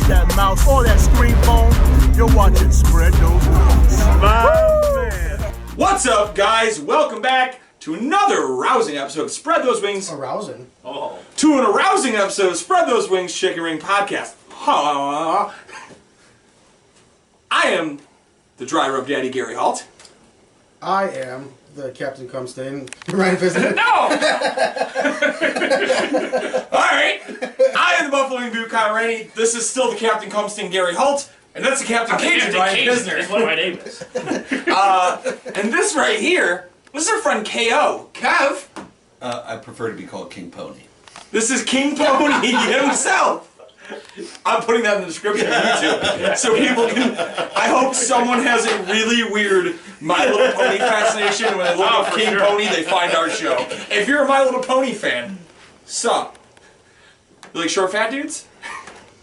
that mouse or that screen phone, you're watching Spread Those Wings. My man. What's up, guys? Welcome back to another rousing episode of Spread Those Wings. Arousing. Oh. To an arousing episode of Spread Those Wings Chicken Ring Podcast. I am the dry rub daddy, Gary Halt. I am the Captain Cumstain. Ryan Visitor. No! Alright. I am the Buffalo Wing Boot Kyle Rainey. This is still the Captain Cumsting, Gary Halt. And that's the Captain Cajun, Ryan Visner. That's what my name is. And this right here, this is our friend KO. Kev. I prefer to be called King Pony. This is King Pony himself. I'm putting that in the description of YouTube so people can. I hope someone has a really weird My Little Pony fascination. When they look up King Pony, they find our show. If you're a My Little Pony fan, sup? You like short fat dudes?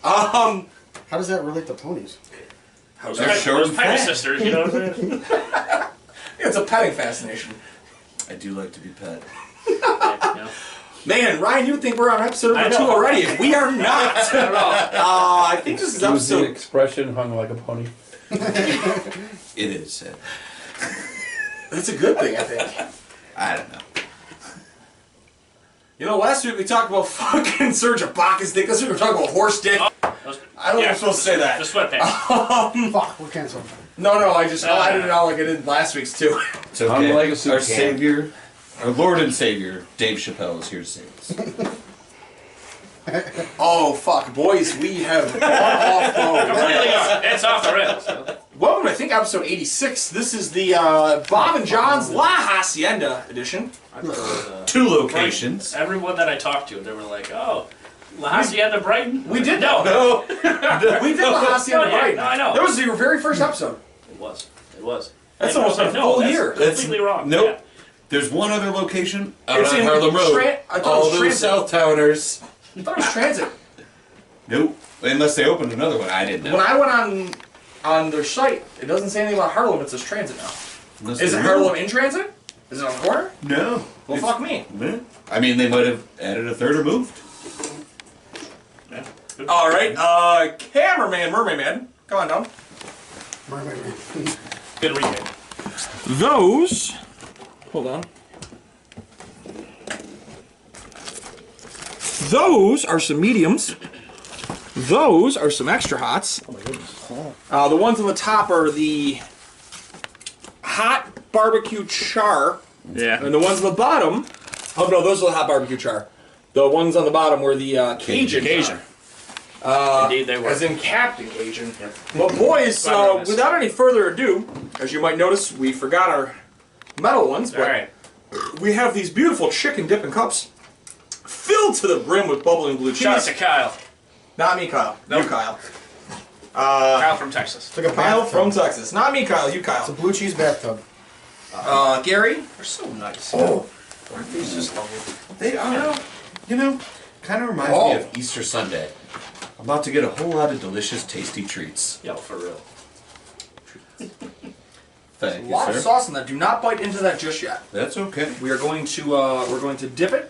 How does that relate to ponies? How's They're that? short and Petty fat. sisters, you know what I'm saying? Yeah, it's a petting fascination. I do like to be pet. Yeah. Man, Ryan, you would think we're on episode number 2 already. We are not. Not at all. I think this is Use the episode. expression hung like a pony. It is. That's a good thing, I think. I don't know. You know, last week we talked about fucking Serge Ibaka's dick. This week we're talking about horse dick. I don't know if I'm supposed to say that. The sweatpants. Fuck, we're canceled. No, I just I did it out like I did last week's too. It's okay. Hung like a soup Our can. Savior, our Lord and Savior, Dave Chappelle, is here to save us. Oh fuck, boys, we have gone off road. Completely off. It's off the rails. Welcome to, I think, episode 86. This is the Bob and John's La Hacienda edition. I thought it was, 2 locations. everyone that I talked to, they were like, "Oh, La Hacienda Brighton." We did No, We did La Hacienda Oh, yeah, right. no, I know. That was your very first episode. It was. It was. That's And almost I was a full that's year. Completely wrong. Nope. Yeah. There's one other location out It's on in Harlem Road. I thought All it was those transit. South-towners. I thought it was transit. Nope. Unless they opened another one. I didn't know. When I went on their site, it doesn't say anything about Harlem. It says transit now. Unless Is they it moved. Harlem in transit? Is it on the corner? No. Well, fuck me. Yeah. I mean, they might have added a third or moved. Yeah. All right, cameraman, mermaid man, come on down. Good recap. Those, hold on. Those are some mediums. Those are some extra hots. Oh my goodness. The ones on the top are the hot barbecue char, Yeah. and the ones on the bottom. Oh no, those are the hot barbecue char. The ones on the bottom were the Cajun. Cajun. Indeed, they were. As in Captain Cajun. Yep. But boys, Glad we without any further ado, as you might notice, we forgot our metal ones, All but right. we have these beautiful chicken dipping cups filled to the brim with bubbling blue Shout out cheese. to Kyle. Not me, Kyle. Nope. You, Kyle. Kyle from Texas. It's like a Kyle bathtub. from Texas. Not me, Kyle. You, It's a Kyle. blue cheese bathtub. Gary. They're so nice. Oh. Aren't these just lovely? They are, kind of reminds me of Easter Sunday. I'm about to get a whole lot of delicious, tasty treats. Yo, for real. Thank A you, lot of sir. sauce in that. Do not bite into that just yet. That's okay. We are going to dip it,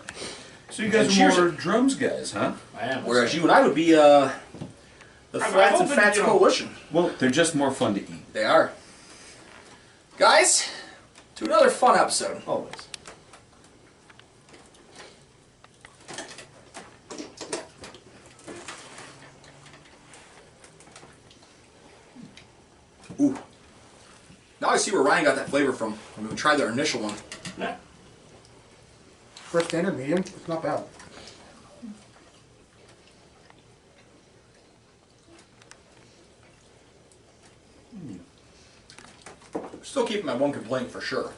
So you guys And are cheers more drums guys, huh? I am. whereas you and I would be the I'm Flats and hoping, Fats you know- Coalition. Well, they're just more fun to eat. They are. Guys, to another fun episode. Always. Ooh. Now I see where Ryan got that flavor from when we tried their initial one. Yeah. For a standard medium, it's not bad. Still keeping my one complaint for sure.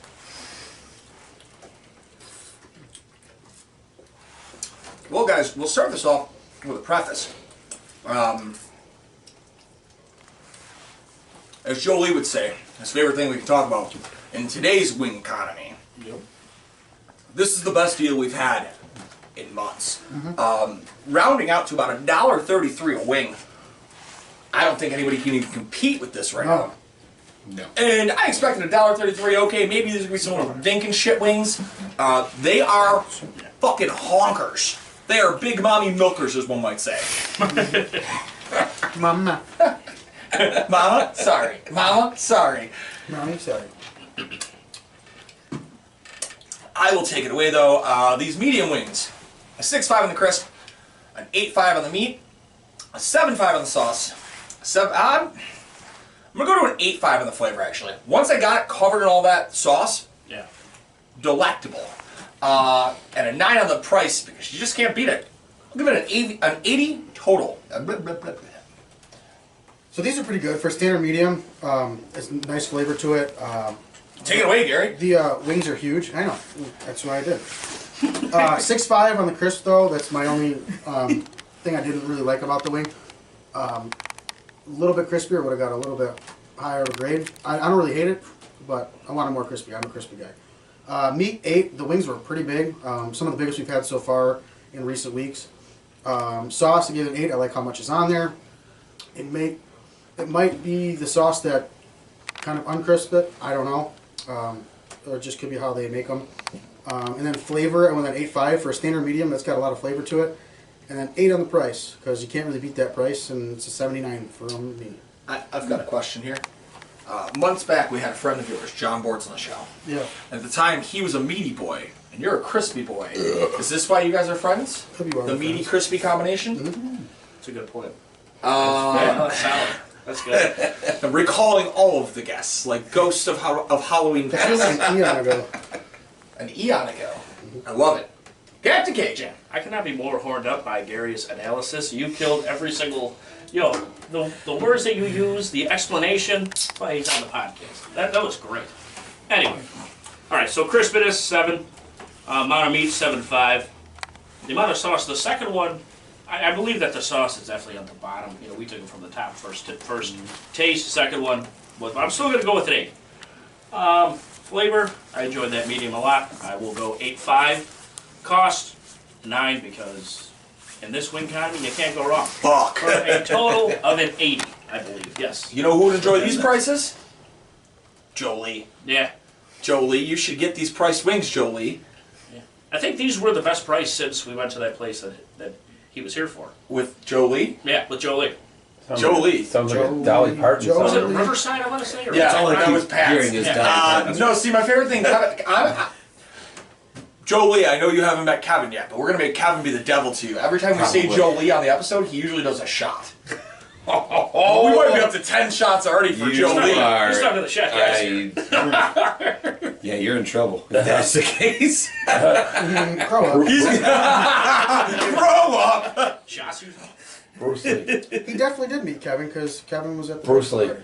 Well, guys, we'll start this off with a preface. As Joe Lee would say, his favorite thing we can talk about in today's wing economy. Yep. This is the best deal we've had in months. Rounding out to about $1.33 a wing. I don't think anybody can even compete with this right now. No. And I expected $1.33. Okay, maybe there's gonna be some little dinkin' shit wings. They are fucking honkers. They are big mommy milkers, as one might say. Mama. Mama, sorry. Mama, sorry. Mommy, sorry. I will take it away though. These medium wings, a 6.5 on the crisp, an 8.5 on the meat, a 7.5 on the sauce. I'm gonna go to an 8.5 on the flavor actually. Once I got it covered in all that sauce, Yeah. delectable. And a 9 on the price because you just can't beat it. I'll give it an 80 total. So these are pretty good for standard medium. It's a nice flavor to it. Take it away, Gary. The wings are huge. I know. That's what I did. 6.5 on the crisp though. That's my only thing I didn't really like about the wing. A little bit crispier would have got a little bit higher of a grade. I don't really hate it, but I want it more crispy. I'm a crispy guy. Meat 8. The wings were pretty big. Some of the biggest we've had so far in recent weeks. Sauce, I gave it an 8. I like how much is on there. It might be the sauce that kind of uncrisp it. I don't know. Or it just could be how they make them. And then flavor, I went an 8.5 for a standard medium. That's got a lot of flavor to it. And then 8 on the price, because you can't really beat that price, and it's a 79 from me. I've got a question here. Months back, we had a friend of yours, John Bortz, on the show. Yeah. At the time, he was a meaty boy, and you're a crispy boy. Is this why you guys are friends? Could be why The we're meaty, friends. crispy combination? That's a good point. Uh, That's solid. That's good. I'm recalling all of the guests, like ghosts of Halloween That feels past. like an eon ago. An eon ago. I love it. Captain Cajun. I cannot be more horned up by Gary's analysis. You killed every single, the words that you use, the explanation. Why he's on the podcast. That was great. Anyway, all right. So crispiness 7, amount of meat 7.5. The amount of sauce. The second one, I believe that the sauce is definitely on the bottom. We took it from the top first taste. Second one, but I'm still gonna go with an 8. Flavor, I enjoyed that medium a lot. I will go 8.5. Cost 9 because in this wing economy you can't go wrong. Fuck. For a total of an 80, I believe. Yes. You know who would enjoy these prices? Jolie. Yeah. Jolie, you should get these priced wings, Jolie. I think these were the best price since we went to that place that he was here for. With Jolie. Yeah, with Jolie. Jolie. Sounds like a Dolly Parton Jolie. Was it song. Riverside, I want to say? Or Yeah, That's all I that keep was Pat's. hearing is Yeah. Dolly Parton. No, see, my favorite thing, Jolie, I know you haven't met Kevin yet, but we're going to make Kevin be the devil to you. Every time we say Probably. Jolie on the episode, he usually does a shot. We might be up to 10 shots already for You Jolie. are- He's talking to the chef, guys. Yeah, you're in trouble. If that's the case. Grow up. Grow up! Shots you. Bruce Lee. He definitely did meet Kevin because Kevin was at the Bruce Lee. party.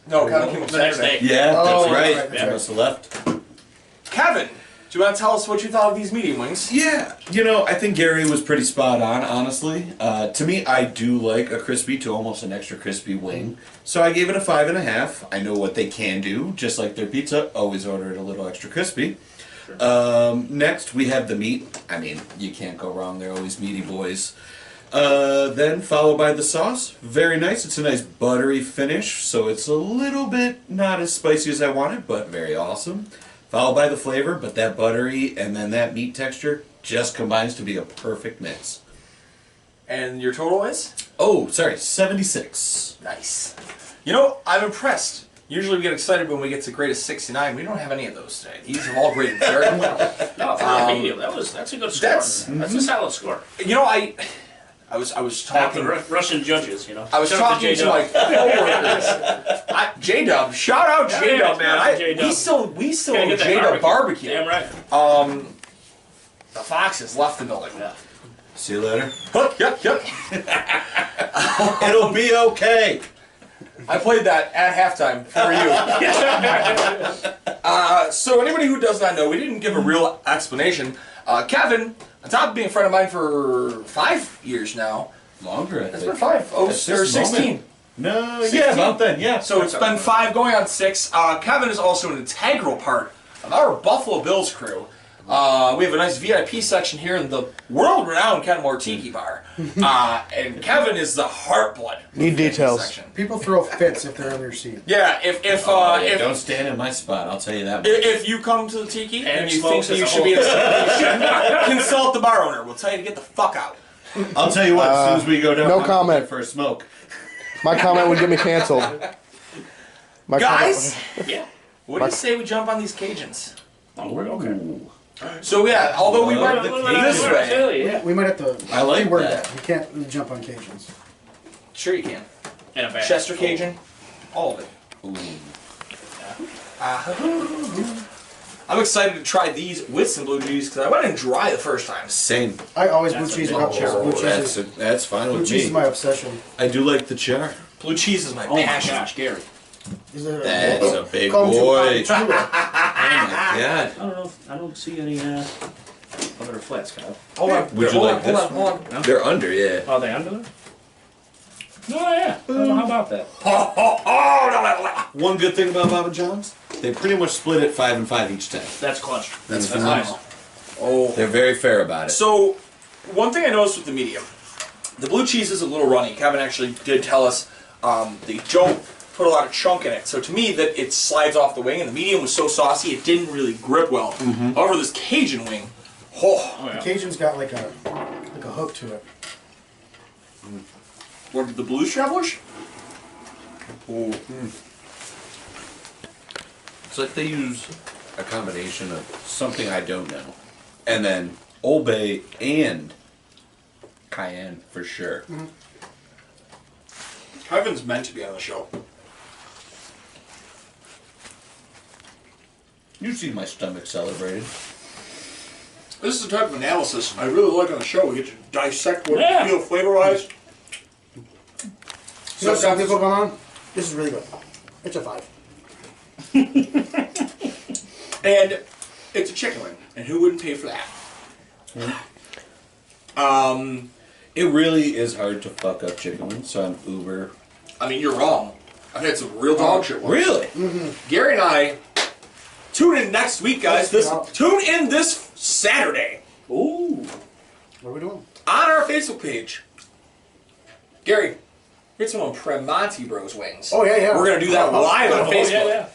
No, Kevin came up The next day. Yeah, Oh, that's right. that's right. I must have left. Kevin, do you want to tell us what you thought of these medium wings? Yeah, I think Gary was pretty spot on, honestly. To me, I do like a crispy to almost an extra crispy wing. So I gave it a 5.5. I know what they can do, just like their pizza. Always order it a little extra crispy. Next, we have the meat. I mean, you can't go wrong. They're always meaty boys. Then followed by the sauce. Very nice. It's a nice buttery finish, so it's a little bit not as spicy as I wanted, but very awesome. Followed by the flavor, but that buttery and then that meat texture just combines to be a perfect mix. And your total is? Oh, sorry, 76. Nice. You know, I'm impressed. Usually we get excited when we get to greatest 69. We don't have any of those today. These have all graded very well. No, for a medium, that's a good score. That's a solid score. You know, I was Not the talking. Russian judges, I was Shout out talking to J-Dub. my coworkers. J-Dub, shout out J-Dub, Yeah, man. shout out J-Dub. We still Gotta owe get that J-Dub barbecue. Damn right. The Foxes left the building. Yeah. See you later. Yep. It'll be okay. I played that at halftime for you. So anybody who does not know, we didn't give a real explanation. Kevin, on top of being a friend of mine for 5 years now, Longer, I it's think. been 5. Oh, or That's this 16. moment. No, 16. yeah, about then, yeah. So it's been 5 going on 6. Kevin is also an integral part of our Buffalo Bills crew. We have a nice VIP section here in the world-renowned Kenmore Tiki Bar. And Kevin is the heartblood. Need details. Section. People throw fits if they're on your seat. Yeah, if Don't stand in my spot, I'll tell you that much. if you come to the Tiki and you think smokes that you as a should be in a consult the bar owner. We'll tell you to get the fuck out. I'll tell you what, as soon as we go down, no I'll comment. go for a smoke. My comment would get me canceled. My Guys, Yeah. what do you say we jump on these Cajuns? Oh, we're okay. So yeah, although we went the this way, Yeah. We might have to I like word that. that. You can't really jump on Cajuns. sure you can. And a bag. Chester Cajun, all of it. Ooh. I'm excited to try these with some blue cheese because I went in dry the first time. Same. I always blue That's cheese a without big cheese. bowl. Blue cheese That's fine blue with cheese is my me. obsession. I do like the char. Blue cheese is my Oh my passion. gosh, Gary. Is there That's a big Come to boy. Chula. Oh my god. I don't know. I don't see any other flats, Kyle. Hold on, Would you hold like on, hold this on, hold on. They're under, yeah. Oh, they under there? No, yeah. I don't know, how about that? One good thing about Baba John's, they pretty much split it 5 and 5 each time. That's clutch. That's nice. phenomenal. Oh, They're very fair about it. so one thing I noticed with the medium, the blue cheese is a little runny. Kevin actually did tell us they don't put a lot of chunk in it. So to me, that it slides off the wing, and the medium was so saucy it didn't really grip well. However, this Cajun wing, Oh, The yeah. Cajun's got like a hook to it. what did the blue travelers? Oh, It's like they use a combination of something I don't know. And then Old Bay and cayenne for sure. Kevin's meant to be on the show. You see my stomach celebrated. This is the type of analysis I really like on the show. We get to dissect what Yeah. we feel flavor-wise. You know, some people come on. This is really good. It's a 5. And it's a chicken wing, and who wouldn't pay for that? It really is hard to fuck up chicken wings, so I'm uber. I mean, you're wrong. I've had some real dog shit ones. Really? Gary and I tune in next week, guys. Tune in this Saturday Ooh. What are we doing? on our Facebook page. Gary, get some on Premonti Bros wings. Oh, yeah. We're gonna do that live on Oh, Facebook. yeah.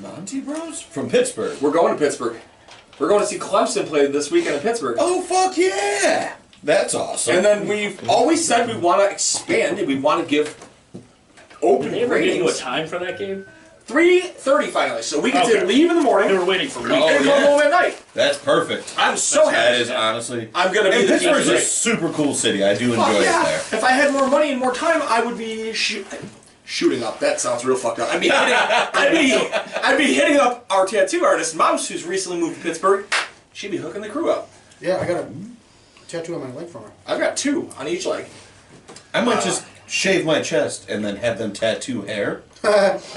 Monty Bros? From Pittsburgh. We're going to Pittsburgh. We're going to see Clemson play this weekend in Pittsburgh. Oh, fuck yeah! That's awesome. And then we've always said we want to expand and we want to give open Did they ever give you a ratings. time for that game? 3:30 finally, so we get to Okay. leave in the morning They were waiting for me. Oh, and go yeah. home at night. That's perfect. I'm so That happy. is honestly. I'm gonna be And the Pittsburgh's a DJ. super cool city. I do Fuck enjoy yeah. it there. If I had more money and more time, I would be shooting up. That sounds real fucked up. I'd be hitting up our tattoo artist Mouse, who's recently moved to Pittsburgh. She'd be hooking the crew up. Yeah, I got a tattoo on my leg from her. I've got 2 on each leg. I might just shave my chest and then have them tattoo hair.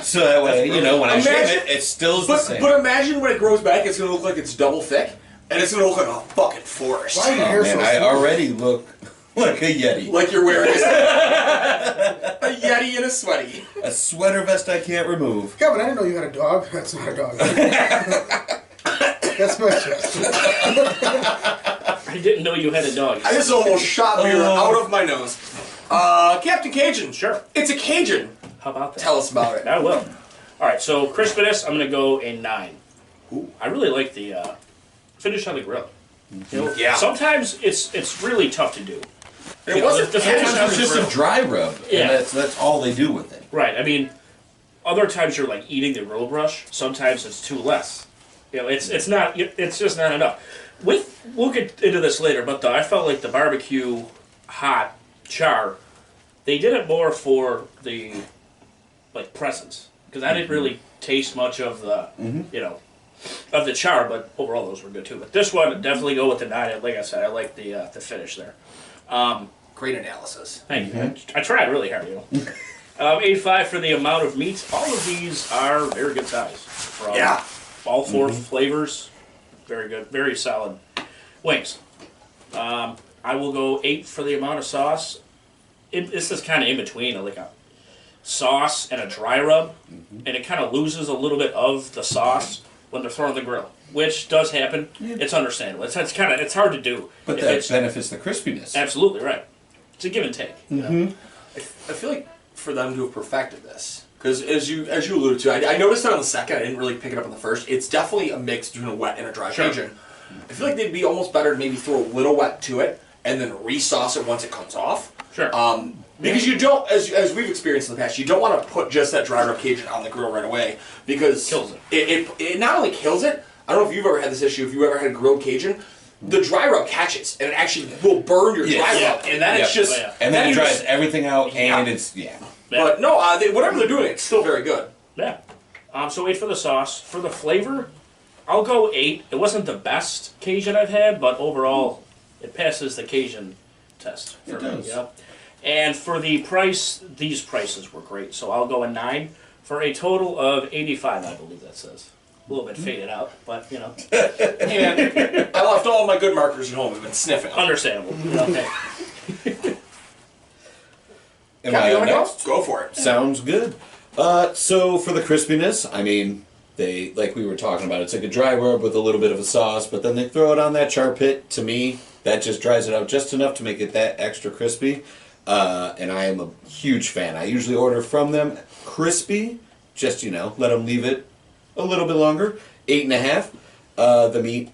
So that way, you know, when I shave Imagine- it, it still is the same. But imagine when it grows back, it's gonna look like it's double thick, and it's gonna look like a fucking forest. Why are your Oh, hair man, so I smooth? already look like a Yeti. Like you're wearing a Yeti and a sweaty. A sweater vest I can't remove. Kevin, I didn't know you had a dog. That's not a dog. That's my chest. I didn't know you had a dog. I just almost shot beer out of my nose. Captain Cajun. Sure. It's a Cajun. How about that? Tell us about it. I will. All right, so crispiness, I'm gonna go a 9. Ooh. I really like the finish on the grill. You know, Yeah. sometimes it's really tough to do. It You know, wasn't the finish Sometimes on it's the just a grill. dry rub, Yeah. and that's all they do with it. Right. I mean, other times you're like eating the grill brush. Sometimes it's too less. You know, it's just not enough. We'll get into this later, but I felt like the barbecue hot char, they did it more for the like presence because I didn't really taste much of the of the char, but overall those were good too. But this one definitely go with the 9. Like I said, I like the finish there. Great analysis. Thank you. I tried really hard, you know. 8.5 for the amount of meat. All of these are very good size. From Yeah. all 4 flavors, very good, very solid wings. I will go 8 for the amount of sauce. This is kind of in between, like a sauce and a dry rub, and it kind of loses a little bit of the sauce when they're thrown on the grill, which does happen. It's understandable. It's hard to do. But If that it's- benefits the crispiness. absolutely right. It's a give and take. You know? I feel like for them to have perfected this, because as you alluded to, I noticed that on the second. I didn't really pick it up on the first. It's definitely a mix between a wet and a dry Sure. Cajun. I feel like they'd be almost better to maybe throw a little wet to it and then re-sauce it once it comes off. Sure. Because you don't, as we've experienced in the past, you don't want to put just that dry rub Cajun on the grill right away because Kills it. It not only kills it. I don't know if you've ever had this issue. If you ever had grilled Cajun, the dry rub catches and it actually will burn your dry rub, and then it's just and then it you dries just- everything out, and it's But no, whatever they're doing, it's still very good. Yeah. So 8 for the sauce. For the flavor, I'll go 8. It wasn't the best Cajun I've had, but overall, it passes the Cajun test for It me. does. You know? And for the price, these prices were great. So I'll go a 9 for a total of 85, I believe that says. A little bit faded out, but you know. Hey man, I left all my good markers at home. I've been sniffing. Understandable. Okay. Am Yeah, I you up wanna go? next? Go for it. Sounds good. So for the crispiness, I mean, they, like we were talking about, it's like a dry rub with a little bit of a sauce, but then they throw it on that char pit. To me, that just dries it out just enough to make it that extra crispy. And I am a huge fan. I usually order from them crispy, just, let them leave it a little bit longer. 8.5. The meat,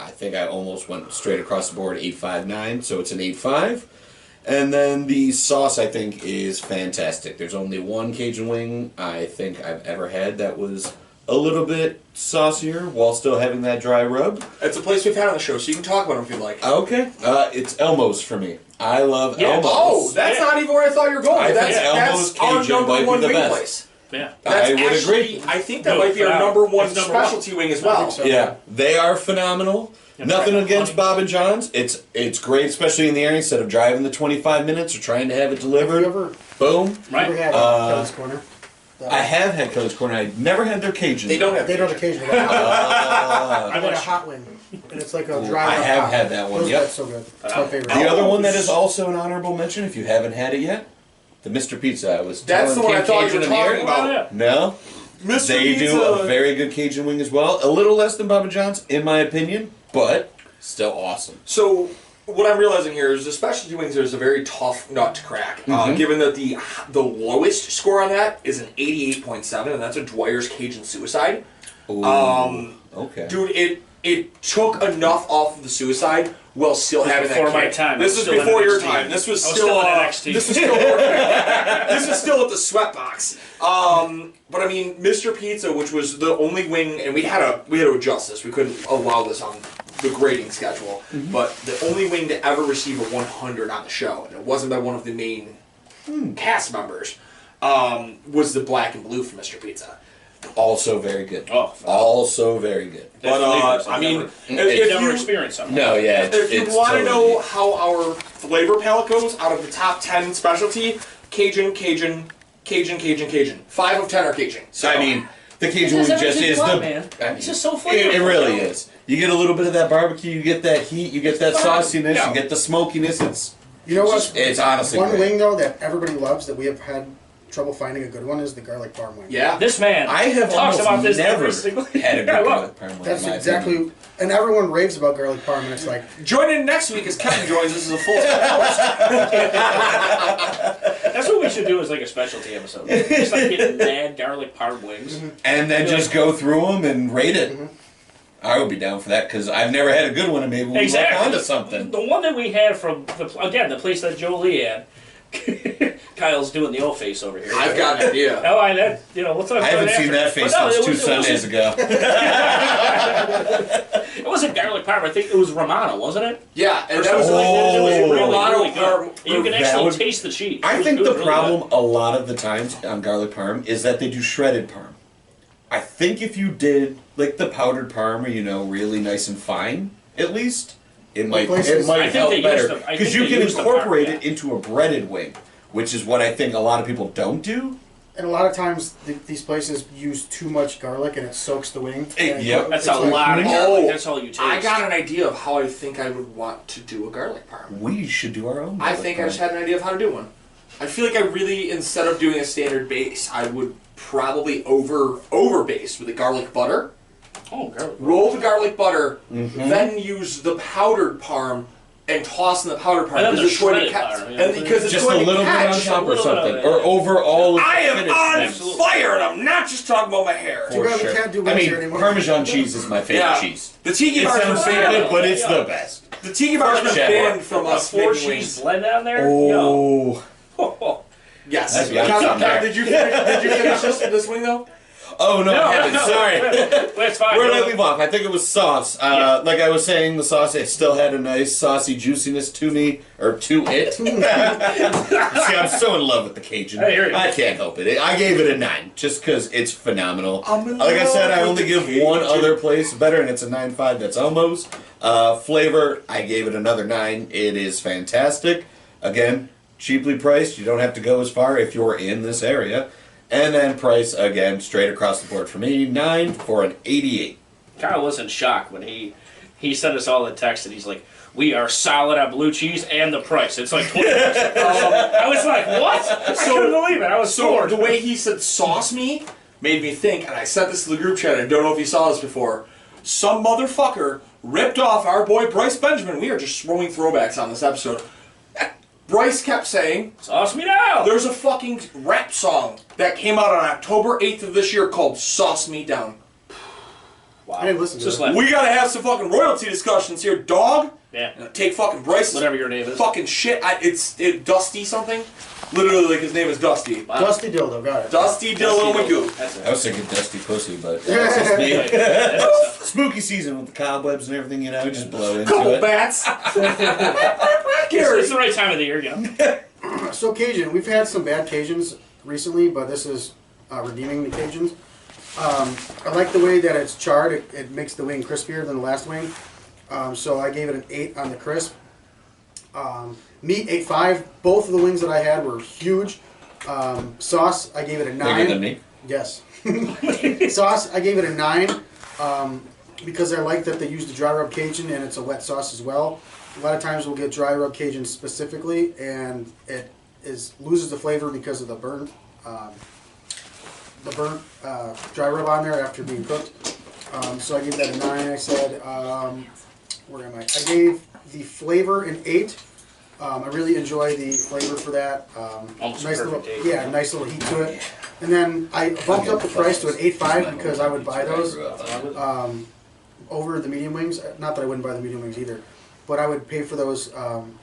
I think I almost went straight across the board, 8.59, so it's an 8.5. And then the sauce, I think, is fantastic. There's only one Cajun wing I think I've ever had that was a little bit saucier while still having that dry rub. It's a place we've had on the show, so you can talk about them if you'd like. Okay. It's Elmo's for me. I love Elmo's. Oh, that's not even where I thought you were going. I That's, think Elmo's that's our Cajun number might be one the wing best. place. Yeah. That's I would actually, agree. I think that No, might be our phenomenal. number one It's number one. specialty wing as well. so. Yeah, they are phenomenal. Yeah, Nothing right. against Bob and John's. It's great, especially in the area. Instead of driving the 25 minutes or trying to have it Have delivered, you ever boom. Right. had Kelly's Corner? I have had Kelly's Corner. I never had their Cajun. They don't have. They don't occasionally have I I've had a wish- hot wing, and it's like a dry I rub have hot. had that one, Those yep. are so good. It's my favorite. The other one that is also an honorable mention, if you haven't had it yet, the Mr. Pizza. I was That's telling the one I Camp thought you Cajun were in the talking air. about. No, Mr. they Pizza. do a very good Cajun wing as well. A little less than Bob and John's, in my opinion, but still awesome. So what I'm realizing here is the specialty wings is a very tough nut to crack. Given that the lowest score on that is an 88.7, and that's a Dwyer's Cajun Suicide. Ooh, okay. Dude, it took enough off of the suicide while still having that before my kick. time. This I was was still before in your NXT. time. This was I was still still in NXT. This was still this was still at the sweatbox. But I mean, Mr. Pizza, which was the only wing, and we had to adjust this. We couldn't allow this on the grading schedule. But the only wing to ever receive a 100 on the show, and it wasn't by one of the main cast members, was the black and blue from Mr. Pizza. Also very good. Oh, Also very good. But flavors, I mean, I've if never you experienced something. No, yeah. if you it's want to totally- know how our flavor palette goes, out of the top 10 specialty, Cajun. 5 of 10 are Cajun. So I mean, the Cajun wing just is the. man. I mean, It's just so flavorful. It really is. You get a little bit of that barbecue, you get that heat, you get that sauciness, Yeah. you get the smokiness. You know what? It's honestly One great. wing though that everybody loves that we have had trouble finding a good one is the garlic parm wing. yeah. This man I have talks almost about this never every single had a good I love garlic it. parm wing, That's in my exactly, opinion. and everyone raves about garlic parm, and it's like, Join in next week as Kevin joins. This is a full. That's what we should do as like a specialty episode. Just like getting mad garlic parm wings. And then just go through them and rate it. I would be down for that because I've never had a good one, and maybe we'll Exactly. look onto something. The one that we had from the place that Jolie had. Kyle's doing the old face over here. I've got an idea. Oh, we'll talk about I haven't it seen after. that face But no, since it two was- Sundays ago. It wasn't garlic parm. I think it was Romano, wasn't it? Yeah, and Or that was something like that. It was really, Romano really good. parm. And you can That actually would- taste the cheese. I It think was the really problem a lot of the times on garlic parm is that they do shredded parm. I think if you did like the powdered parm, or really nice and fine, at least it might places- I think help they better use them- I because think you they can use them incorporate parm, it into a breaded wing, which is what I think a lot of people don't do. and a lot of times these places use too much garlic and it soaks the wing. And Yep. That's it's a like- lot of Oh, garlic. That's all you taste. I got an idea of how I think I would want to do a garlic parm. We should do our own. I think I just had an idea of how to do one. I feel like I really, instead of doing a standard base, I would probably over base with the garlic butter. Oh, garlic. Roll the garlic butter, then use the powdered parm and toss in the powdered parm And then because the it's going to shredded catch. parm, yeah. And because it's just a going little to bit on catch. top a or little bit of something, it. or over all. Of I the am finish. on Absolutely. fire, and I'm not just talking about my hair. Too bad we Sure. can't do I wings mean, here anymore. Parmesan cheese is my favorite Yeah. cheese. The tiki It bars sounds are stupid, bad. but it's the best. The tiki bar's been banned from us Four making cheese wings. blend down there. Yo. Oh. Yes. That's got some Did you finish this wing though? Oh no, I haven't. Sorry. That's fine. Where did I leave off? I think it was sauce. Like I was saying, the sauce, it still had a nice saucy juiciness to me, or to it. See, I'm so in love with the Cajun. I hear you. I can't help it. I gave it a 9, just because it's phenomenal. I'm in Like I said, I love only with the give one Cajun. other place better, and it's a 9.5. That's almost. Flavor, I gave it another 9. It is fantastic. Again, cheaply priced. You don't have to go as far if you're in this area. And then price, again, straight across the board for me, 9 for an 88. Kyle was in shock when he sent us all a text and he's like, "We are solid on blue cheese and the price. It's like 20 bucks." I was like, "What?" I couldn't believe it. I was So floored. the way he said sauce me made me think, and I sent this to the group chat, I don't know if you saw this before. Some motherfucker ripped off our boy Bryce Benjamin. We are just throwing throwbacks on this episode. Bryce kept saying, Sauce me now. there's a fucking rap song that came out on October 8th of this year called Sauce Me Down. Wow. I didn't listen to Just it. let We gotta have some fucking royalty discussions here, dog. yeah. Take fucking Bryce's Whatever your name is. fucking shit. It's Dusty something. Literally, like his name is Dusty. Wow. Dusty Dildo, got it. Dusty Dillo McGoo. That's I it. was thinking dusty pussy, but that's just me. That's Spooky season with the cobwebs and everything, you know, just blow into Couple it. bats. it's the right time of the year, you know. So Cajun, we've had some bad Cajuns recently, but this is redeeming the Cajuns. I like the way that it's charred. It makes the wing crispier than the last wing. So I gave it an 8 on the crisp. Meat 8.5. Both of the wings that I had were huge. Sauce, I gave it a 9. Bigger than me. Yes. Sauce, I gave it a 9 because I like that they use the dry rub Cajun and it's a wet sauce as well. A lot of times we'll get dry rub Cajun specifically and it loses the flavor because of the burnt dry rub on there after being cooked. So I gave that a 9. I said, where am I? I gave the flavor an 8. I really enjoy the flavor for that. Almost nice perfect little, 8. yeah, nice little heat to it. And then I bumped up the price to an 8.5 because I would buy those over the medium wings. Not that I wouldn't buy the medium wings either, but I would pay for those. I'm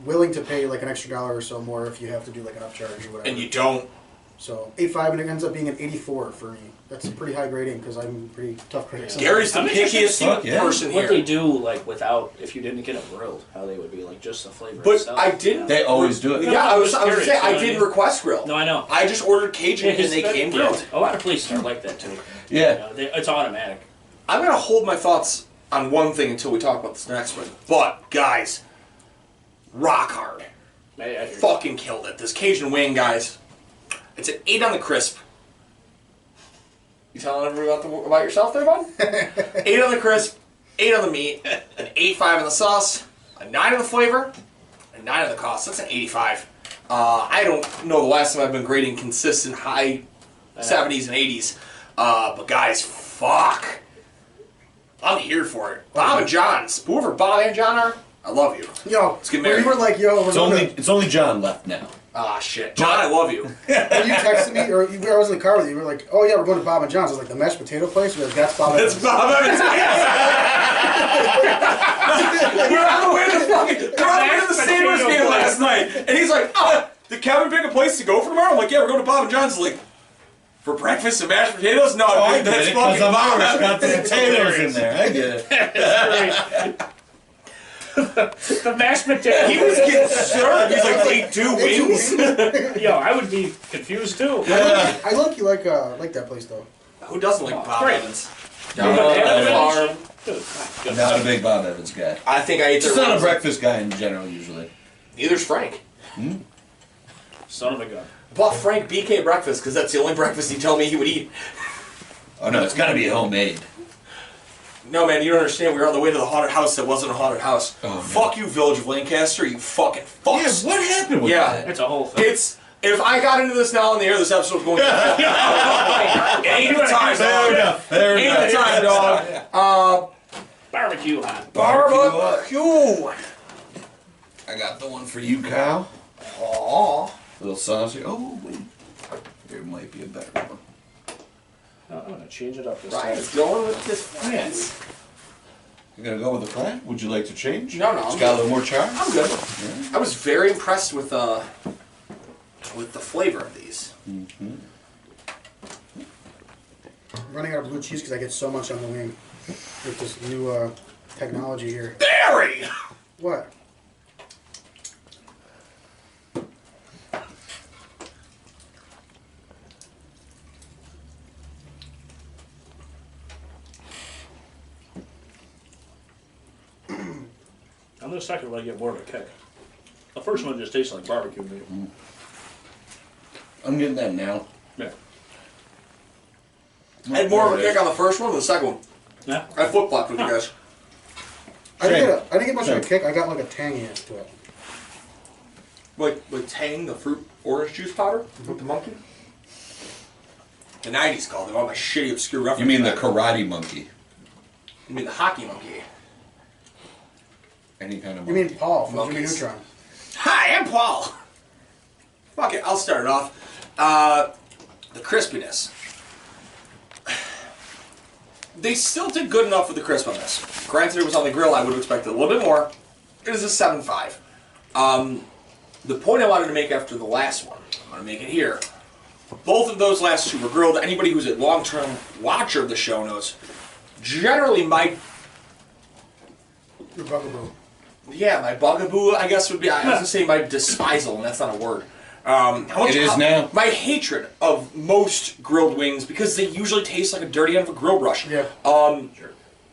willing to pay like an extra $1 or so more if you have to do like an upcharge or whatever. And you don't. So 8.5 and it ends up being an 84 for me. That's a pretty high grading because I'm a pretty tough critic. sometimes. Gary's the I'm interested to pickiest see person what they here. do, like, without, if you didn't get it grilled, how they would be, like, just the flavor But itself. I didn't. They always do it. Yeah, I was I'm just saying, I curious, didn't you know? request grill. No, I know. I just ordered Cajun and they came Yeah, grilled. a lot of places are like that, too. Yeah. You know, it's automatic. I'm gonna hold my thoughts on one thing until we talk about this next one. But guys, rock hard. I hear you. Fucking killed it. This Cajun wing, guys. It's an 8 on the crisp. You telling everybody about yourself there, bud? 8 on the crisp, 8 on the meat, an 8.5 on the sauce, a 9 on the flavor, a 9 on the cost. That's an 85. I don't know the last time I've been grading consistent high 70s and 80s. But guys, fuck. I'm here for it. Bob and John's. Whoever Bob and John are, I love you. Yo, Let's get when married. you were like, yo, It's only John left now. Ah, shit. John, I love you. when you texted me, or I was in the car with you, you were like, oh yeah, we're going to Bob and John's. I was like, the mashed potato place? You're like, that's Bob and That's John's. Bob Evans. We're on the way to the Sabres game last night, and he's like, "Oh, did Kevin pick a place to go for tomorrow?" I'm like, "Yeah, we're going to Bob and John's." He's like, "For breakfast and mashed potatoes?" No, I dude, get that's it, 'cause fucking I've Bob always got the Evans. potatoes in there. I get it. The mashed potato. He was getting served. He's like, "Take 2 wings." Yo, I would be confused, too. I look you like that place though. Who doesn't like Bob Great. Evans? Farm. I'm not a big Bob Evans guy. I think I ate Just their not a wings. breakfast guy in general, usually. Neither's Frank. Son of a gun. Bought Frank BK breakfast because that's the only breakfast he told me he would eat. Oh no, it's got to be homemade. No, man, you don't understand. We were on the way to the haunted house that wasn't a haunted house. Oh, no. Fuck you, Village of Lancaster, you fucking fucks. what happened with Yeah. that? It's a whole thing. It's if I got into this now on the air, this episode's going. Ain't the time, Fair dog. enough. Fair Ain't the enough. time, dog. Barbecue hot. Barbecue. I got the one for you, Kyle. Aw. Little saucy. Oh wait, there might be a better one. I'm gonna change it up this time. Ryan's going with this France. You're gonna go with the flat? Would you like to change? No, It's I'm got a good. little more char. I'm good. I was very impressed with the flavor of these. I'm running out of blue cheese because I get so much on the wing with this new technology here. Barry! What? On the second one, I get more of a kick. The first one just tastes like barbecue meat. I'm getting that now. Yeah. I had more of a kick on the first one than the second one. Yeah. I flip-flopped with you guys. I didn't get much of a kick. I got like a tanginess to it. Like Tang, the fruit orange juice powder with the monkey? The 90s called it. All my shitty obscure references. You mean the karate monkey? You mean the hockey monkey? Any kind of You monkey. mean Paul from Jimmy Monkeys. Neutron? Hi, I'm Paul. Fuck it, I'll start it off. The crispiness. They still did good enough with the crisp on this. Granted, it was on the grill. I would have expected a little bit more. It is a 7.5. The point I wanted to make after the last one, I want to make it here. Both of those last two were grilled. Anybody who's a long-term watcher of the show knows. Generally, my Your bugaboo. my bugaboo, I guess, would be, I was going to say my despisal, and that's not a word. It is now. My hatred of most grilled wings, because they usually taste like a dirty end of a grill brush. Yeah.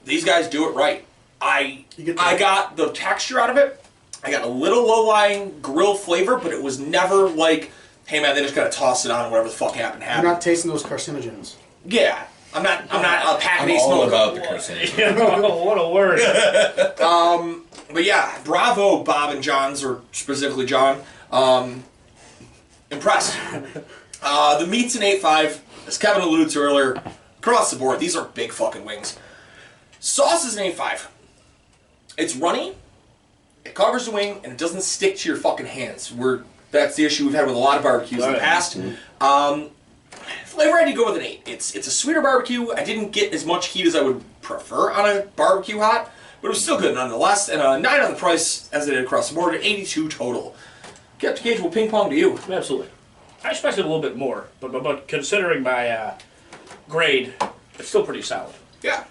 These guys do it right. I You get I the- got the texture out of it. I got a little low-lying grill flavor, but it was never like, hey man, they just gotta toss it on and whatever the fuck happened. You're not tasting those carcinogens. Yeah. I'm not a pack I'm ace all smoker. about the carcinogen. What a word. But yeah, bravo, Bob and John's, or specifically John. Impressed. The meat's an 8.5. As Kevin alluded to earlier, across the board, these are big fucking wings. Sauce is an 8.5. It's runny, it covers the wing, and it doesn't stick to your fucking hands. That's the issue we've had with a lot of barbecues in the past. Flavor, I did go with an 8. It's a sweeter barbecue. I didn't get as much heat as I would prefer on a barbecue hot, but it was still good nonetheless. And a 9 on the price, as it did across the board, an 82 total. Captain Cage will ping pong to you. Absolutely. I expected a little bit more, but considering my grade, it's still pretty solid. Yeah.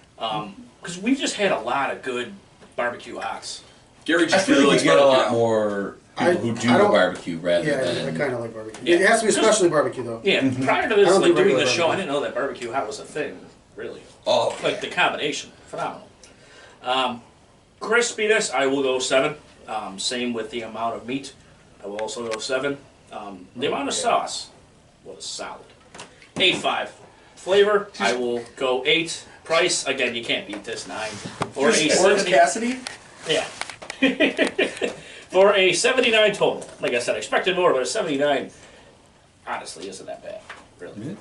Because we just had a lot of good barbecue hots. Gary I just feel really like likes we get a barbecue lot now. more people who do I the don't- barbecue rather Yeah, I than. kind of like barbecue. Yeah. It has to be especially barbecue though. Yeah, prior to I this, don't like do doing regular the show, I barbecue. didn't know that barbecue hot was a thing, really. Oh, Like the combination, phenomenal. Crispiness, I will go 7. Same with the amount of meat, I will also go 7. The amount of sauce was solid. 8.5. Flavor, I will go 8. Price, again, you can't beat this 9. For a Orange 70, Cassidy? yeah. For a 79 total. Like I said, I expected more, but a 79 honestly isn't that bad, really.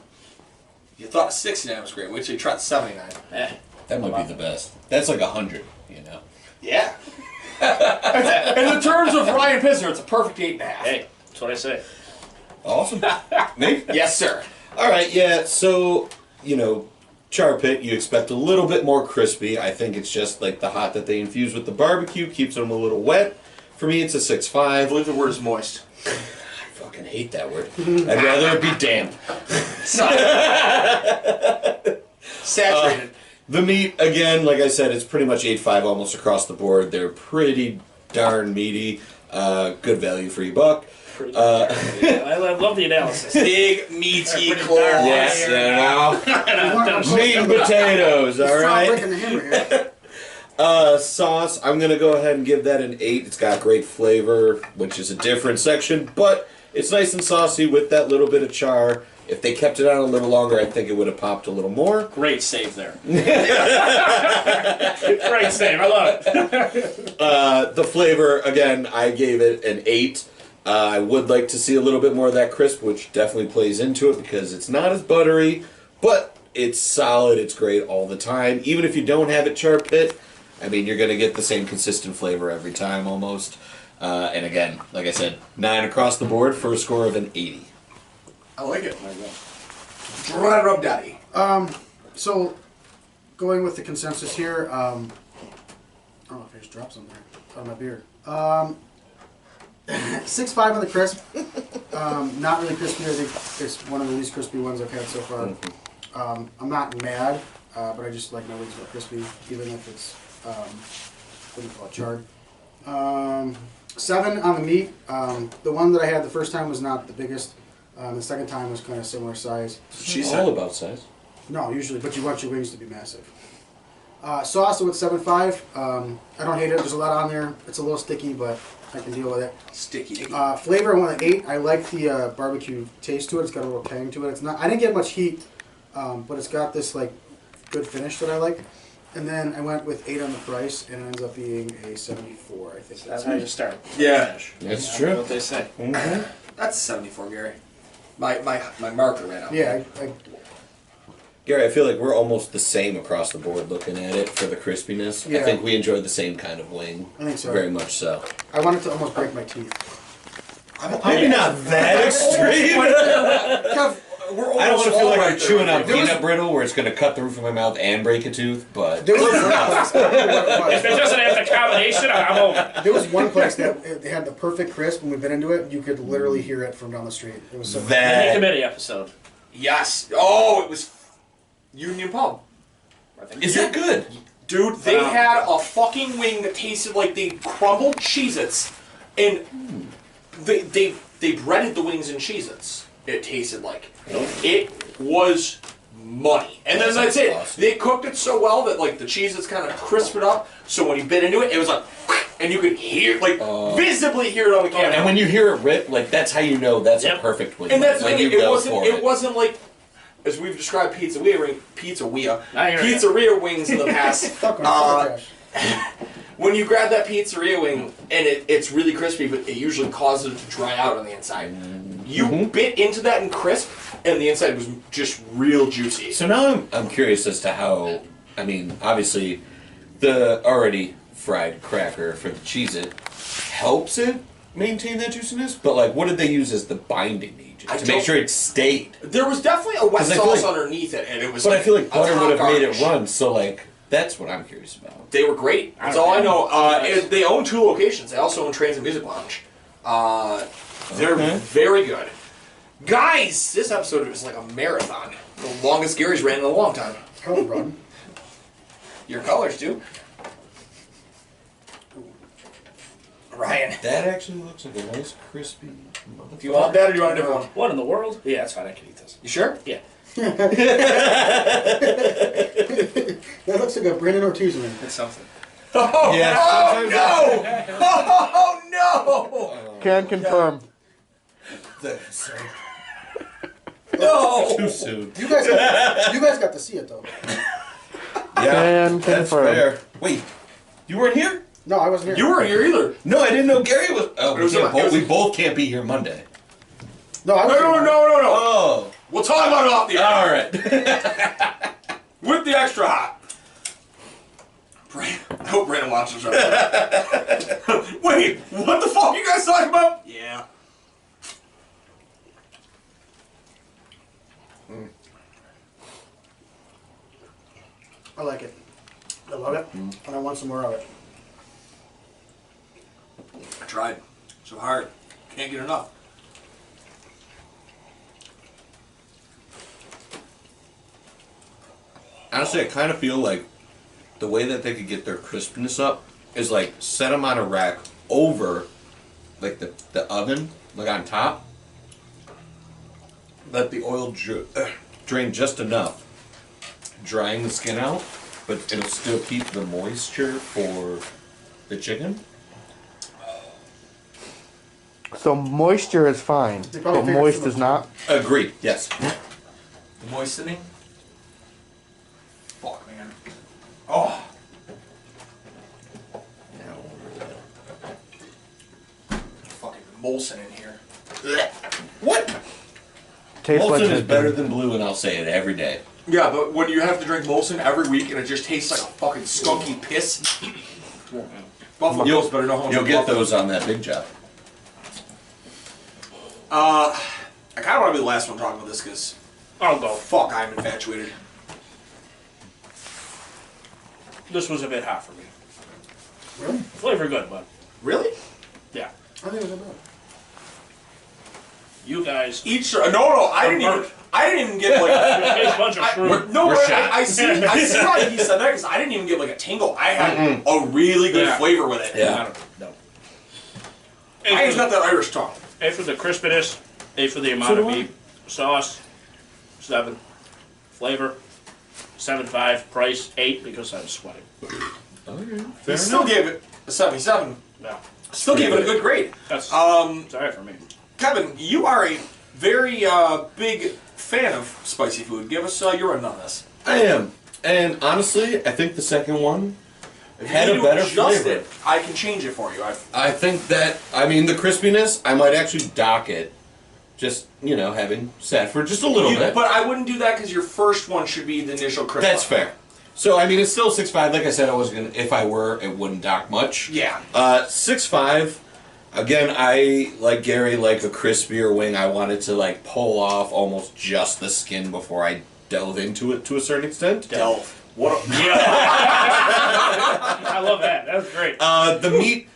You thought a 69 was great. Wait till you try the 79. Eh. that might be the best. That's like 100, you know. Yeah. In the terms of Ryan Pisner, it's a perfect 8.5. Hey, that's what I say. Awesome. Nate? Yes, sir. All right, yeah. So, char pit, you expect a little bit more crispy. I think it's just like the hot that they infuse with the barbecue keeps them a little wet. For me, it's a 6.5. I believe the word is moist. I fucking hate that word. I'd rather it be damp. Saturated. The meat, again, like I said, it's pretty much 8.5 almost across the board. They're pretty darn meaty. Good value for your buck. Pretty I love the analysis. Big, meaty, Pretty claws. darn Yes, You want meat and potatoes, all Stop right? breaking the hammer here. Sauce, I'm going to go ahead and give that an 8. It's got great flavor, which is a different section, but it's nice and saucy with that little bit of char. If they kept it on a little longer, I think it would have popped a little more. Great save there. Great save. I love it. The flavor, again, I gave it an 8. I would like to see a little bit more of that crisp, which definitely plays into it because it's not as buttery, but it's solid. It's great all the time. Even if you don't have it char pit, I mean, you're going to get the same consistent flavor every time almost. And again, like I said, 9 across the board for a score of an 80. I like it. Rub daddy. So, going with the consensus here, Oh, if I just dropped something out of my beer. 6.5 on the crisp. Not really crispy. I think it's one of the least crispy ones I've had so far. I'm not mad, but I just like my wings more crispy, even if it's what do you call it, charred. 7 on the meat. The one that I had the first time was not the biggest. The second time was kind of similar size. She's all about size. No, usually, but you want your wings to be massive. Sauce with 7.5. I don't hate it. There's a lot on there. It's a little sticky, but I can deal with it. Sticky. Flavor, I went at 8. I like the barbecue taste to it. It's got a little tang to it. It's not. I didn't get much heat, but it's got this like good finish that I like. And then I went with 8 on the price, and it ends up being a 74. I think That's how you start. Yeah. That's What true. they say. That's 74, Gary. My marker ran out. Yeah, Gary, I feel like we're almost the same across the board looking at it for the crispiness. Yeah. I think we enjoy the same kind of wing. I think so. Very much so. I wanted to almost break my teeth. Maybe not that extreme. Kev, we're I don't want to feel like right I'm chewing there. on peanut brittle where it's going to cut the roof of my mouth and break a tooth, but There was one place, If it doesn't have the combination, I'm over. there was one place that they had the perfect crisp. When we bit into it, you could literally hear it from down the street. It was so Mini that committee episode. Yes. Oh, it was Union Pub. I think. is that good? Dude, they had a fucking wing that tasted like they crumbled Cheez-Its, and they breaded the wings in Cheez-Its. It tasted like. It was money. And then that's it. Awesome. They cooked it so well that like the Cheez-Its kind of crisped it up, so when you bit into it, it was like, and you could hear, like, visibly hear it on the camera. And when you hear it rip, like that's how you know that's Yep. a perfect wing. And that's like really, you go it for wasn't like, as we've described pizzeria I hear you. pizzeria wings in the past. Fuck on trash. When you grab that pizzeria wing and it's really crispy, but it usually causes it to dry out on the inside. You bit into that and crisp, and the inside was just real juicy. So now I'm curious as to how. I mean, obviously, the already fried cracker for the Cheez-It helps it maintain that juiciness. But like, what did they use as the binding agent I to make don't- sure it stayed? There was definitely a wet 'Cause I feel sauce like- underneath it, and it was. But I feel like a butter top would have made it garnish. run. So like, that's what I'm curious about. They were great. That's all I know. They own 2 locations. They also own Trains and Music Lounge. They're very good. Guys, this episode is like a marathon. The longest Gary's ran in a long time. Color run. Your colors, too. Ryan, That actually looks like a nice crispy. do you want that or do you want a different one? What in the world? Yeah, that's fine. I can eat this. You sure? Yeah. That looks like a Brandon Ortiz wing. It's something. Oh, Yeah, oh no! Oh no! Can confirm. No! Too soon. You guys got to see it though. Yeah, Can that's confirm. fair. Wait, you weren't here? No, I wasn't here. You weren't here either. No, I didn't know Gary was. Oh, It was a- it was we a- both can't be here Monday. No, I No, was no, here. no, no, no. Oh, We'll talk about it off the air. all right. With the extra hot. I hope Brandon watches this episode. Wait, what the fuck you guys talking about? Yeah. I like it. I love it, and I want some more of it. I tried so hard. Can't get enough. Honestly, I kind of feel like the way that they could get their crispness up is like set them on a rack over like the oven, like on top. Let the oil drain just enough, drying the skin out, but it'll still keep the moisture for the chicken. So moisture is fine, They probably but figured moist too is much. not. Agreed. Yes. The moistening? Fuck, man. Oh. Fucking Molson in here. What? Tastes like Molson is it. better than blue, and I'll say it every day. Yeah, but when you have to drink Molson every week and it just tastes like a fucking skunky piss. Buffalo Bills better know how much You'll I get love them. those on that big job. I kind of want to be the last one talking about this because, I'll go. fuck, I'm infatuated. This was a bit hot for me. Flavor good, but Really? yeah. I think it was about. You guys, Each no, I didn't even get like. a bunch of fruit. No, We're but shot. I see why he said that because I didn't even get like a tingle. I had a really good Yeah. flavor with it. Yeah. I don't know. I just got that Irish tongue. A for the crispiness, A for the amount of meat, sauce, 7, flavor, 7.5, price 8 because I'm sweating. He still gave it a 77. No, Still gave it a good grade. that's Um, sorry for me. Kevin, you are a very big fan of spicy food. Give us your run on this. I am. And honestly, I think the second one If had you a need better to adjust flavor. it, I can change it for you. I think that, I mean, the crispiness, I might actually dock it. Just, having sat for just a little bit. But I wouldn't do that because your first one should be the initial crisp. That's fair. So, I mean, it's still 6.5. Like I said, I was going to, if I were, it wouldn't dock much. Yeah. 6.5. Again, I, like Gary, like a crispier wing. I wanted to, pull off almost just the skin before I delve into it to a certain extent. Delve. What? I love that. That's great. The meat,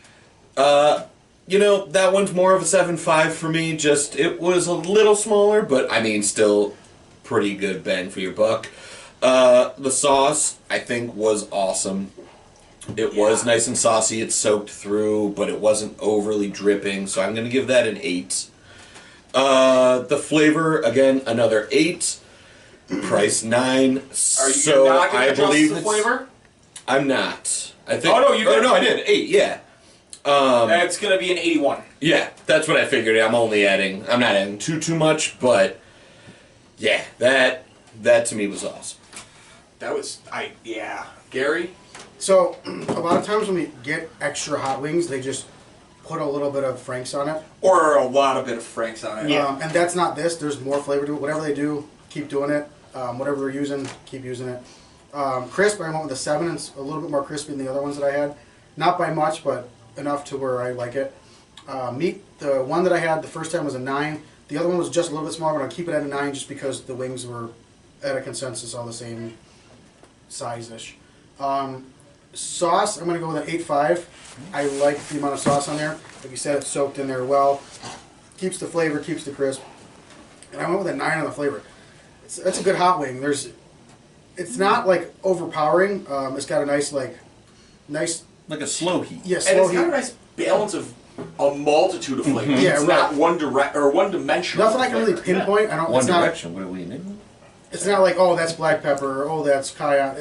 that one's more of a 7.5 for me. Just, it was a little smaller, but I mean, still pretty good bang for your buck. The sauce, I think, was awesome. It was nice and saucy. It soaked through, but it wasn't overly dripping, so I'm going to give that an 8. The flavor, again, another 8. Price 9. Are you So not going I to adjust believe the it's- flavor? I'm not. I think. Oh, no, you did. no, I did. 8. Yeah. It's going to be an 81. Yeah, that's what I figured. I'm not adding too much, but yeah, that to me was awesome. That was Gary. So a lot of times when we get extra hot wings, they just put a little bit of Frank's on it. Or a lot of bit of Frank's on it. And that's not this. There's more flavor to it. Whatever they do, keep doing it. Whatever we're using, keep using it. Crisp, I went with a 7. It's a little bit more crispy than the other ones that I had. Not by much, but enough to where I like it. Meat, the one that I had the first time was a 9. The other one was just a little bit smaller, but I'll keep it at a 9 just because the wings were at a consensus all the same size-ish. Sauce, I'm going to go with an 8.5. I like the amount of sauce on there. Like you said, it's soaked in there well. Keeps the flavor, keeps the crisp. And I went with a 9 on the flavor. That's a good hot wing. It's not overpowering. It's got a nice Like a slow heat. yeah, And slow it's got a heat. nice balance of a multitude of flavors. Yeah, it's right. not one dimensional. Nothing I can really pinpoint. I don't. One It's not. Direction. What are we in? It's not like, oh, that's black pepper, or oh, that's cayenne.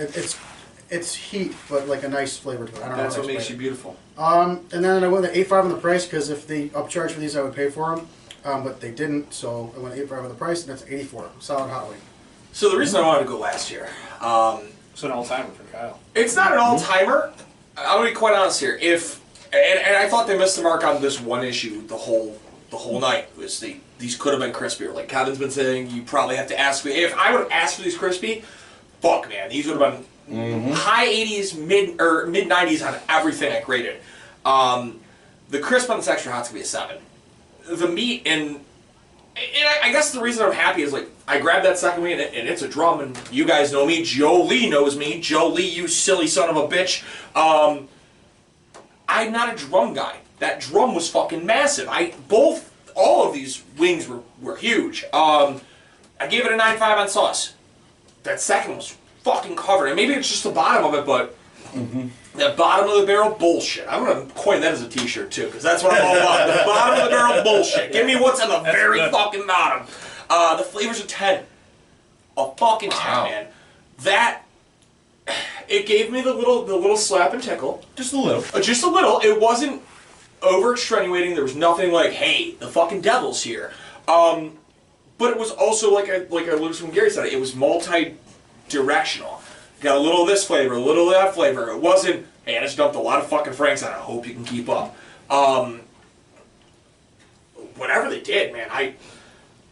It's heat, but like a nice flavor to it. I don't That's know what how to makes you explain beautiful. it. And then I went with 8.5 on the price because if they upcharge for these, I would pay for them. But they didn't, so I went 8.5 on the price, and that's 84. Solid hot wing. So the reason I wanted to go last year, It's an all-timer for Kyle. it's not an all-timer. I'm gonna be quite honest here. And I thought they missed the mark on this one issue the whole night. Was these could have been crispier. Like Kevin's been saying, you probably have to ask me. If I would have asked for these crispy, fuck man, these would have been high 80s, mid 90s on everything I graded. The crisp on this extra hot's gonna be a 7. The meat and I guess the reason I'm happy is I grabbed that second wing and it's a drum, and you guys know me. Joe Lee knows me. Joe Lee, you silly son of a bitch. I'm not a drum guy. That drum was fucking massive. All of these wings were huge. I gave it a 9.5 on sauce. That second was fucking covered, and maybe it's just the bottom of it, but that bottom of the barrel bullshit. I'm gonna coin that as a T-shirt too, because that's what I'm all about. The bottom of the barrel bullshit. Give me what's on the very good. fucking bottom. The flavor's a 10. A fucking 10, Wow. man. That it gave me the little slap and tickle. Just a little. Just a little. It wasn't over extenuating. There was nothing like, hey, the fucking devil's here. But it was also like I alluded to when Gary said it. It was multi-directional. Got a little of this flavor, a little of that flavor. It wasn't, hey, I just dumped a lot of fucking Franks on it. I hope you can keep up. Whatever they did, man,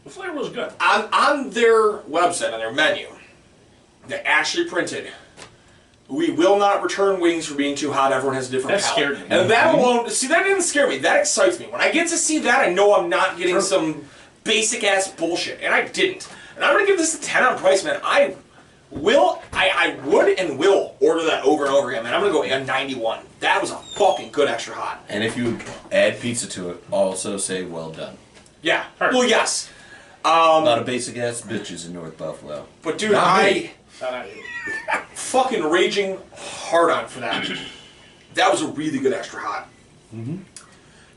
The flavor was good. on their website, on their menu, they actually printed, we will not return wings for being too hot. Everyone has a different That palate. scared me. And that alone, see, that didn't scare me. That excites me. When I get to see that, I know I'm not getting some basic ass bullshit. And I didn't. And I'm going to give this a 10 on price, man. I I would and will order that over and over again, man. I'm gonna go a 91. That was a fucking good extra hot. And if you add pizza to it, also say well done. Yeah. Perfect. Well, yes. A lot of basic ass bitches in North Buffalo. But dude, Not me. fucking raging hard on for that. That was a really good extra hot.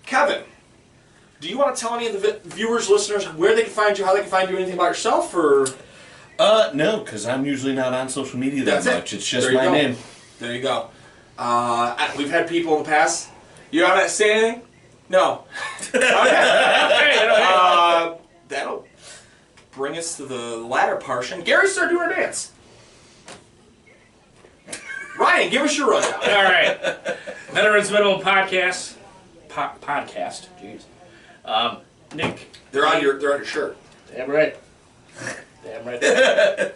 Kevin, do you want to tell any of the viewers, listeners, where they can find you, how they can find you, anything about yourself, or? No, because I'm usually not on social media that That's it. much. It's just There you my go. name. There you go. We've had people in the past. You want to say anything? No. That'll bring us to the latter portion. Gary, start doing our dance. Ryan, give us your rundown. All right. Veterans Minimum Podcast. Podcast. Jeez. Nick. They're on your shirt. Damn right. Damn right.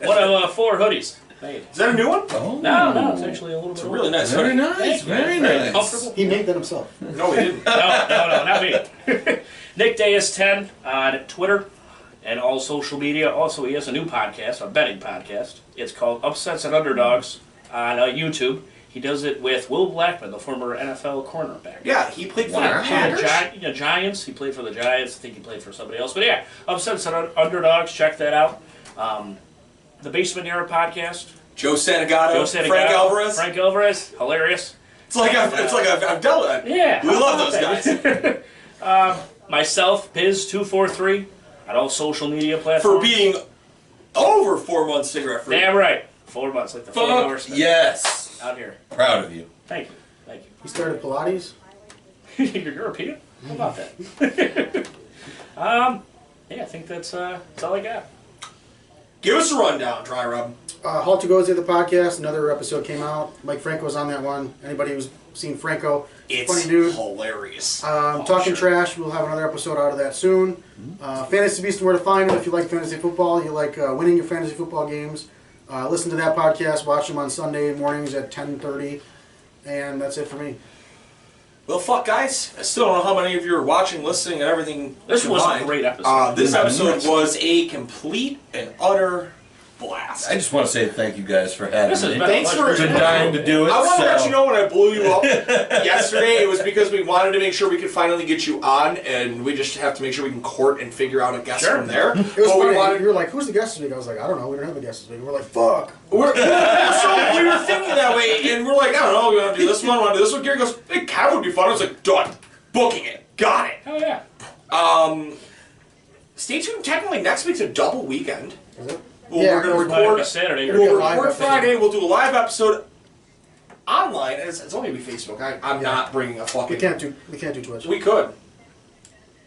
One of 4 hoodies made. Is that a new one? Oh. No, it's actually a little bit It's a really nice Very hoodie. nice. Very Very nice. comfortable. He made that himself. No, we didn't. No, not me. Nick Dayas 10 on Twitter and all social media. Also, he has a new podcast, a betting podcast. It's called Upsets and Underdogs on YouTube. He does it with Will Blackman, the former NFL cornerback. Yeah, he played for Wow. the Packers. Giants. He played for the Giants. I think he played for somebody else. But yeah, Upsets and Underdogs. Check that out. The Basement Era podcast. Joe Santagato, Frank Alvarez. Hilarious. It's like I've dealt with it. Yeah. We love those guys. Myself, Biz243 on all social media For platforms. being over 4 months cigarette free. Damn right. 4 months, like the 4 hours Yes. out here. Proud of you. Thank you. Thank He started Pilates. you. You're European? How about that? Yeah, I think that's all I got. Give us a rundown, Dry Rub. Halt to Goes the podcast. Another episode came out. Mike Franco was on that one. Anybody who's seen Franco, It's funny dude. hilarious. Talking trash. We'll have another episode out of that soon. Fantasy Beast and where to find them. If you like fantasy football, you like winning your fantasy football games. Listen to that podcast. Watch them on Sunday mornings at 10:30. And that's it for me. Well, fuck, guys. I still don't know how many of you are watching, listening, and everything. This was a combined. great episode. This episode was a complete and utter blast. I just want to say thank you guys for having This has me. been Thanks a for- pleasure. Been dying to do it. I want to let so- you know when I blew you up yesterday, it was because we wanted to make sure we could finally get you on, and we just have to make sure we can court and figure out a guest Sure. from there. It was But we funny. wanted. You were like, "Who's the guest this week?" I was like, "I don't know. We don't have a guest this week." We're like, "Fuck." So we were thinking that way, and we're like, I don't know, we want to do this one, want to do this one. Gary goes, hey, Cav would be fun. I was like, done. Booking it. Got it. Oh, yeah. Stay tuned. Technically, next week's a double weekend. Is it? Well, Yeah, we're going to Might be record. Saturday. It'll be a We'll live record episode. Friday. We'll do a live episode online. It's only going to be Facebook. I'm not bringing a fucking. We can't do Twitch We could.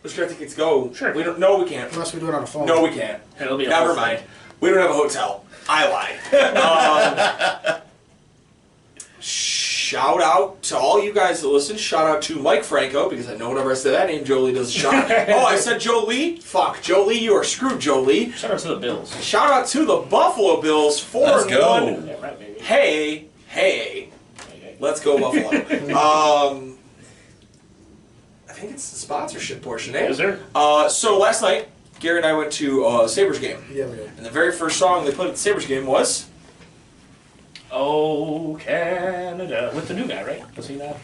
Let's try to get to go. Sure. We don't. No, we can't. unless we do it on a phone. No, we can't. It'll be a Never whole mind. thing. We don't have a hotel. I lied. Shout out to all you guys that listen. Shout out to Mike Franco, because I know whenever I say that name, Jolie does a shout. Oh, I said Jolie? Fuck. Jolie, you are screwed, Jolie. Shout out to the Bills. Shout out to the Buffalo Bills, 4-1. Let's go. Yeah, right, baby. Hey. Let's go, Buffalo. I think it's the sponsorship portion, eh? Is there? So last night, Gary and I went to a Sabres game. Yeah, we did. And the very first song they played at the Sabres game was... Oh, Canada. With the new guy, right? Was he not?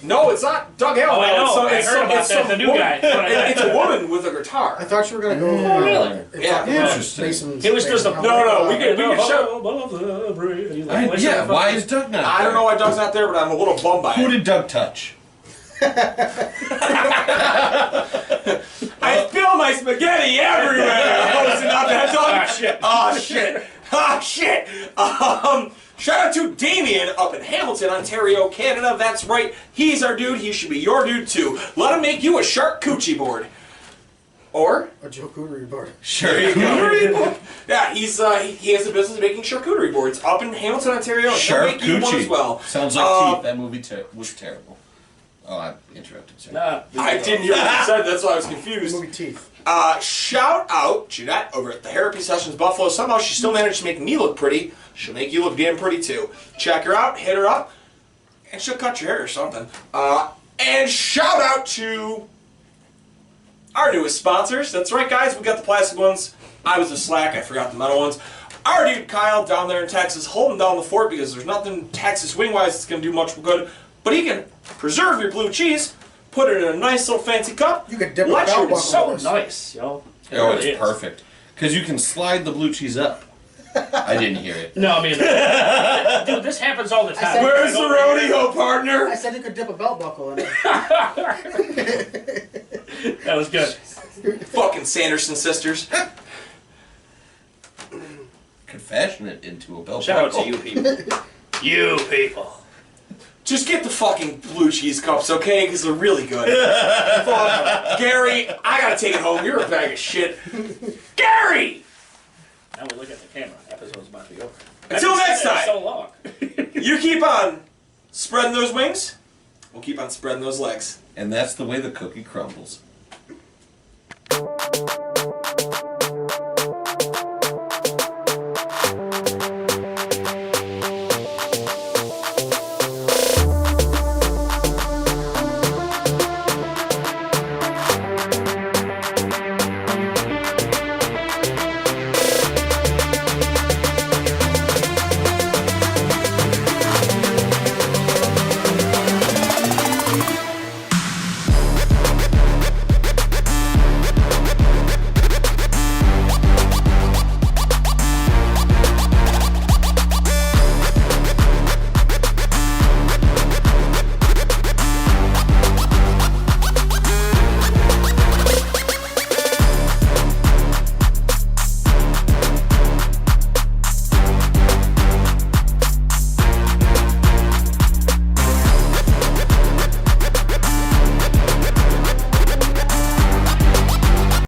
No, it's not Doug Allen. Oh, I know. I heard about it's that, some the new woman. guy. That's what I meant. It's a woman with a guitar. I thought you were gonna go. Oh, really? and Yeah. talk about Interesting. Mason's- It was just a... Mason's- No, we can show... Above the bridge. He's like, what's Yeah, that why fucking- is Doug not I don't there? know why Doug's not there, but I'm a little bummed by Who it. did Doug touch? I spill my spaghetti everywhere. Oh, is it not that Doug? Ah, shit. Oh, shit. Oh, shit. Shout out to Damien up in Hamilton, Ontario, Canada. That's right. He's our dude. He should be your dude, too. Let him make you a shark coochie board. Or... A charcuterie board. Charcuterie board. Yeah, he has a business making charcuterie boards up in Hamilton, Ontario. And he'll make you one as well. Sounds like Teeth. That movie was terrible. Oh, I interrupted. Sorry. Nah, I didn't hear what you said. That's why I was confused. Movie Teeth. Shout out Jeanette over at the Therapy Sessions Buffalo. Somehow she still managed to make me look pretty. She'll make you look damn pretty too. Check her out, hit her up, and she'll cut your hair or something. And shout out to our newest sponsors. That's right, guys. We got the plastic ones. I was a slack. I forgot the metal ones. our dude Kyle down there in Texas holding down the fort because there's nothing Texas wing-wise that's going to do much good. But he can preserve your blue cheese, put it in a nice little fancy cup. You could dip a let belt your- buckle. So nice, yo. It Oh, really it's is. perfect. Because you can slide the blue cheese up. I didn't hear it. No, I mean, dude, this happens all the time. said- Where's the rodeo, partner? I said you could dip a belt buckle in it. That was good. Fucking Sanderson sisters. Could fashion it into a belt Shout out to buckle. you people. You people. Just get the fucking blue cheese cups, okay? Because they're really good. Fuck. Gary, I gotta take it home. You're a bag of shit. Gary! Now we look at the camera. Episode's about to be over. Until next It's time. so long. You keep on spreading those wings. We'll keep on spreading those legs. And that's the way the cookie crumbles.